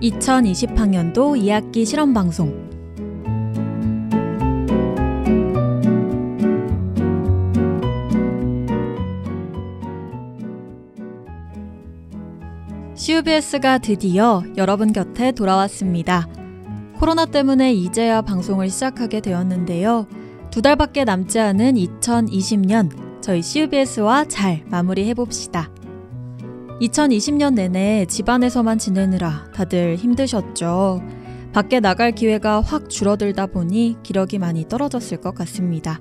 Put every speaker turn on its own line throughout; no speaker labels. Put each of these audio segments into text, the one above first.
2020학년도 2학기 실험방송 CUBS가 드디어 여러분 곁에 돌아왔습니다. 코로나 때문에 이제야 방송을 시작하게 되었는데요. 2달밖에 남지 않은 2020년 저희 CUBS와 잘 마무리해봅시다. 2020년 내내 집안에서만 지내느라 다들 힘드셨죠. 밖에 나갈 기회가 확 줄어들다 보니 기력이 많이 떨어졌을 것 같습니다.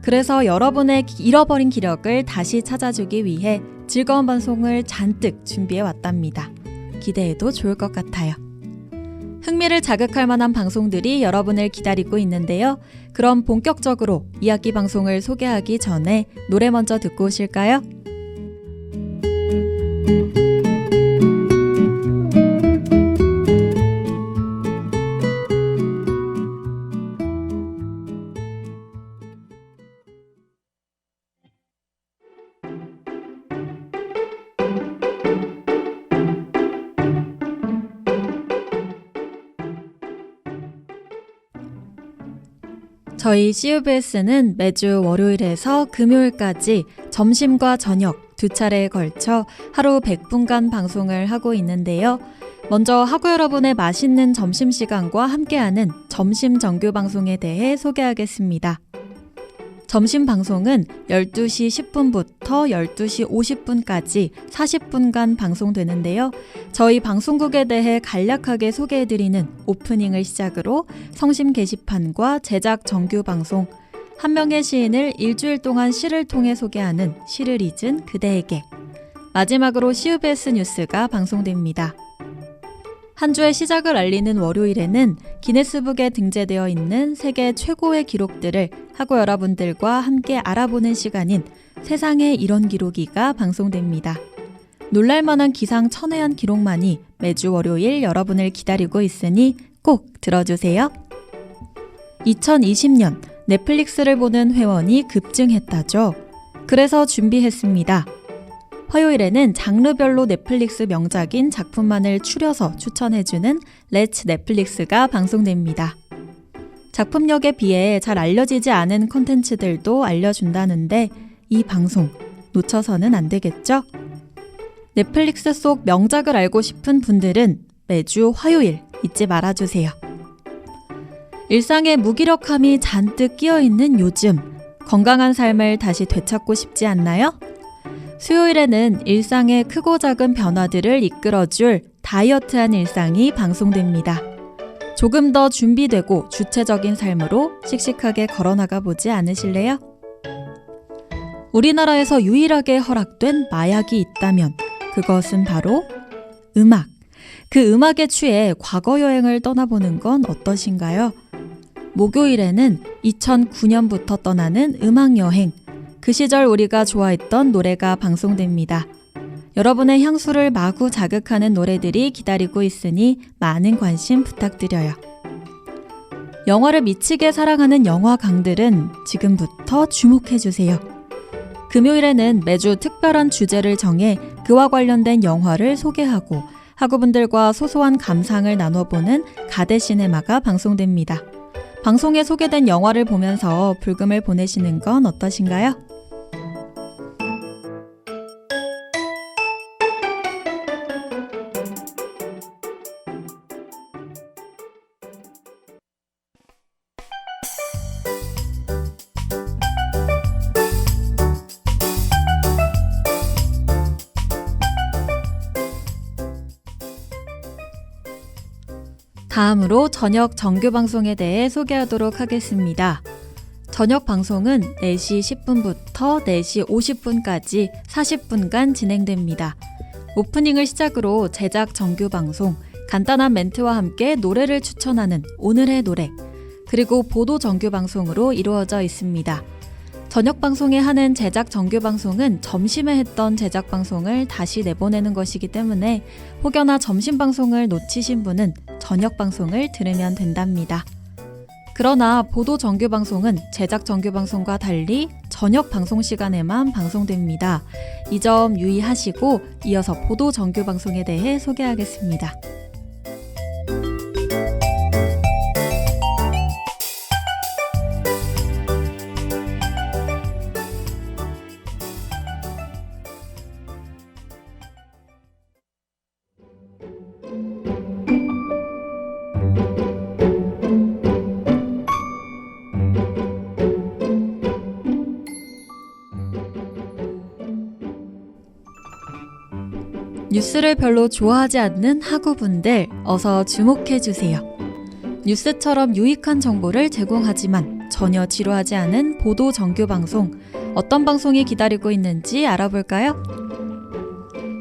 그래서 여러분의 잃어버린 기력을 다시 찾아주기 위해 즐거운 방송을 잔뜩 준비해 왔답니다. 기대해도 좋을 것 같아요. 흥미를 자극할 만한 방송들이 여러분을 기다리고 있는데요. 그럼 본격적으로 2학기 방송을 소개하기 전에 노래 먼저 듣고 오실까요? 저희 CUBS는 매주 월요일에서 금요일까지 점심과 저녁 2차례에 걸쳐 하루 100분간 방송을 하고 있는데요. 먼저 학우 여러분의 맛있는 점심시간과 함께하는 점심 정규 방송에 대해 소개하겠습니다. 점심 방송은 12시 10분부터 12시 50분까지 40분간 방송되는데요. 저희 방송국에 대해 간략하게 소개해드리는 오프닝을 시작으로 성심 게시판과 제작 정규 방송, 한 명의 시인을 일주일 동안 시를 통해 소개하는 시를 잊은 그대에게, 마지막으로 CUBS 뉴스가 방송됩니다. 한 주의 시작을 알리는 월요일에는 기네스북에 등재되어 있는 세계 최고의 기록들을 학우 여러분들과 함께 알아보는 시간인 세상에 이런 기록이가 방송됩니다. 놀랄만한 기상천외한 기록만이 매주 월요일 여러분을 기다리고 있으니 꼭 들어주세요. 2020년 넷플릭스를 보는 회원이 급증했다죠. 그래서 준비했습니다. 화요일에는 장르별로 넷플릭스 명작인 작품만을 추려서 추천해주는 렛츠 넷플릭스가 방송됩니다. 작품력에 비해 잘 알려지지 않은 콘텐츠들도 알려준다는데 이 방송 놓쳐서는 안 되겠죠? 넷플릭스 속 명작을 알고 싶은 분들은 매주 화요일 잊지 말아주세요. 일상에 무기력함이 잔뜩 끼어있는 요즘, 건강한 삶을 다시 되찾고 싶지 않나요? 수요일에는 일상의 크고 작은 변화들을 이끌어줄 다이어트한 일상이 방송됩니다. 조금 더 준비되고 주체적인 삶으로 씩씩하게 걸어나가 보지 않으실래요? 우리나라에서 유일하게 허락된 마약이 있다면 그것은 바로 음악. 그 음악에 취해 과거 여행을 떠나보는 건 어떠신가요? 목요일에는 2009년부터 떠나는 음악 여행. 그 시절 우리가 좋아했던 노래가 방송됩니다. 여러분의 향수를 마구 자극하는 노래들이 기다리고 있으니 많은 관심 부탁드려요. 영화를 미치게 사랑하는 영화강들은 지금부터 주목해주세요. 금요일에는 매주 특별한 주제를 정해 그와 관련된 영화를 소개하고 학우분들과 소소한 감상을 나눠보는 가대시네마가 방송됩니다. 방송에 소개된 영화를 보면서 불금을 보내시는 건 어떠신가요? 다음으로 저녁 정규 방송에 대해 소개하도록 하겠습니다. 저녁 방송은 4시 10분부터 4시 50분까지 40분간 진행됩니다. 오프닝을 시작으로 제작 정규 방송, 간단한 멘트와 함께 노래를 추천하는 오늘의 노래, 그리고 보도 정규 방송으로 이루어져 있습니다. 저녁 방송에 하는 제작 정규 방송은 점심에 했던 제작 방송을 다시 내보내는 것이기 때문에 혹여나 점심 방송을 놓치신 분은 저녁 방송을 들으면 된답니다. 그러나 보도 정규 방송은 제작 정규 방송과 달리 저녁 방송 시간에만 방송됩니다. 이 점 유의하시고 이어서 보도 정규 방송에 대해 소개하겠습니다. 뉴스를 별로 좋아하지 않는 학우분들 어서 주목해주세요. 뉴스처럼 유익한 정보를 제공하지만 전혀 지루하지 않은 보도 정규 방송, 어떤 방송이 기다리고 있는지 알아볼까요?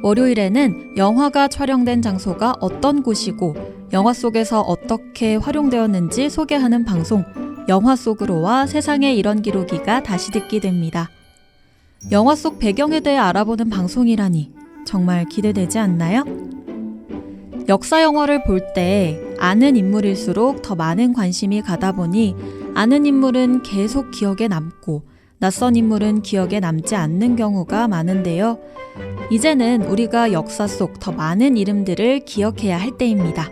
월요일에는 영화가 촬영된 장소가 어떤 곳이고 영화 속에서 어떻게 활용되었는지 소개하는 방송, 영화 속으로와 세상에 이런 기록이가 다시 듣기 됩니다. 영화 속 배경에 대해 알아보는 방송이라니 정말 기대되지 않나요? 역사 영화를 볼 때 아는 인물일수록 더 많은 관심이 가다 보니 아는 인물은 계속 기억에 남고 낯선 인물은 기억에 남지 않는 경우가 많은데요. 이제는 우리가 역사 속 더 많은 이름들을 기억해야 할 때입니다.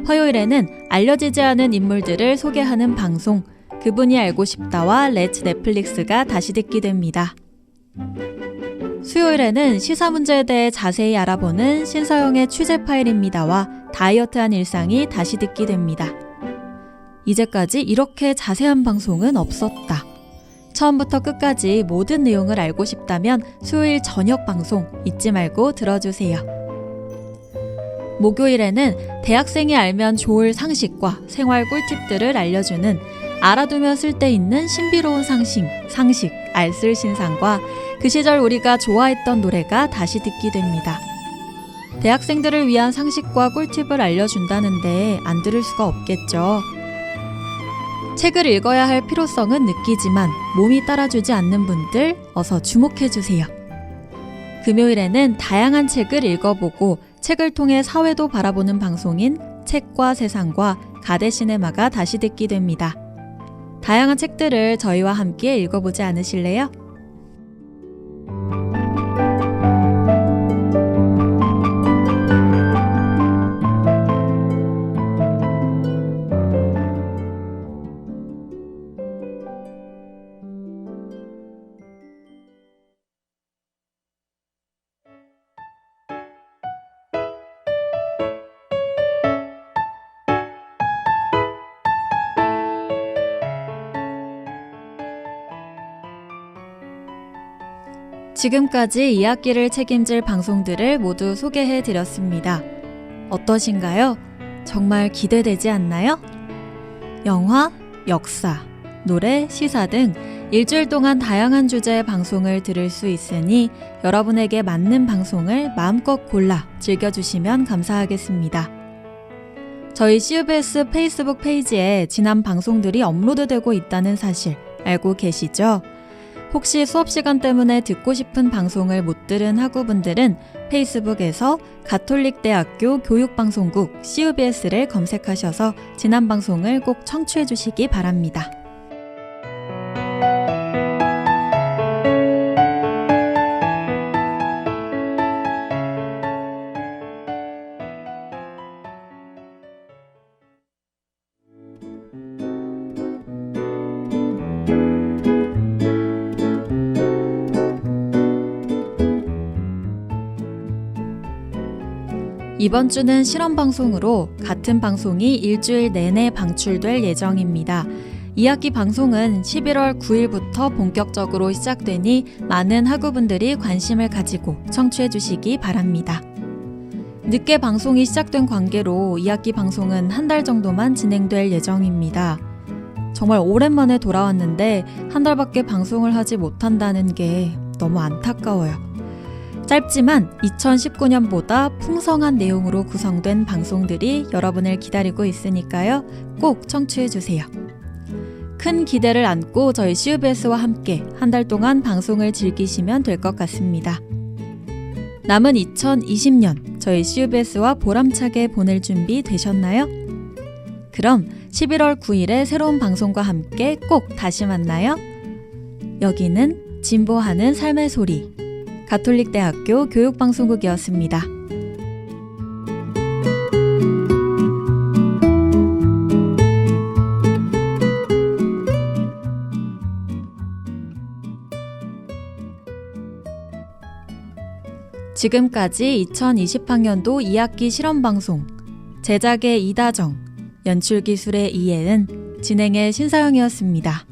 화요일에는 알려지지 않은 인물들을 소개하는 방송, 그분이 알고 싶다와 렛츠 넷플릭스가 다시 듣기 됩니다. 수요일에는 시사 문제에 대해 자세히 알아보는 신서영의 취재 파일입니다와 다이어트한 일상이 다시 듣기 됩니다. 이제까지 이렇게 자세한 방송은 없었다. 처음부터 끝까지 모든 내용을 알고 싶다면 수요일 저녁 방송 잊지 말고 들어주세요. 목요일에는 대학생이 알면 좋을 상식과 생활 꿀팁들을 알려주는 알아두면 쓸데있는 신비로운 상식, 알쓸신상과 그 시절 우리가 좋아했던 노래가 다시 듣기 됩니다. 대학생들을 위한 상식과 꿀팁을 알려준다는데 안 들을 수가 없겠죠. 책을 읽어야 할 필요성은 느끼지만 몸이 따라주지 않는 분들 어서 주목해주세요. 금요일에는 다양한 책을 읽어보고 책을 통해 사회도 바라보는 방송인 책과 세상과 가대시네마가 다시 듣기 됩니다. 다양한 책들을 저희와 함께 읽어보지 않으실래요? 지금까지 2학기를 책임질 방송들을 모두 소개해드렸습니다. 어떠신가요? 정말 기대되지 않나요? 영화, 역사, 노래, 시사 등 일주일 동안 다양한 주제의 방송을 들을 수 있으니 여러분에게 맞는 방송을 마음껏 골라 즐겨주시면 감사하겠습니다. 저희 CUBS 페이스북 페이지에 지난 방송들이 업로드되고 있다는 사실 알고 계시죠? 혹시 수업시간 때문에 듣고 싶은 방송을 못 들은 학우분들은 페이스북에서 가톨릭대학교 교육방송국 CUBS를 검색하셔서 지난 방송을 꼭 청취해 주시기 바랍니다. 이번 주는 실험방송으로 같은 방송이 일주일 내내 방출될 예정입니다. 2학기 방송은 11월 9일부터 본격적으로 시작되니 많은 학우분들이 관심을 가지고 청취해 주시기 바랍니다. 늦게 방송이 시작된 관계로 2학기 방송은 한 달 정도만 진행될 예정입니다. 정말 오랜만에 돌아왔는데 한 달밖에 방송을 하지 못한다는 게 너무 안타까워요. 짧지만 2019년보다 풍성한 내용으로 구성된 방송들이 여러분을 기다리고 있으니까요. 꼭 청취해주세요. 큰 기대를 안고 저희 CUBS와 함께 한 달 동안 방송을 즐기시면 될 것 같습니다. 남은 2020년 저희 CUBS와 보람차게 보낼 준비 되셨나요? 그럼 11월 9일에 새로운 방송과 함께 꼭 다시 만나요. 여기는 진보하는 삶의 소리 가톨릭대학교 교육방송국이었습니다. 지금까지 2020학년도 2학기 실험방송 제작의 이다정, 연출기술의 이혜은, 진행의 신사영이었습니다.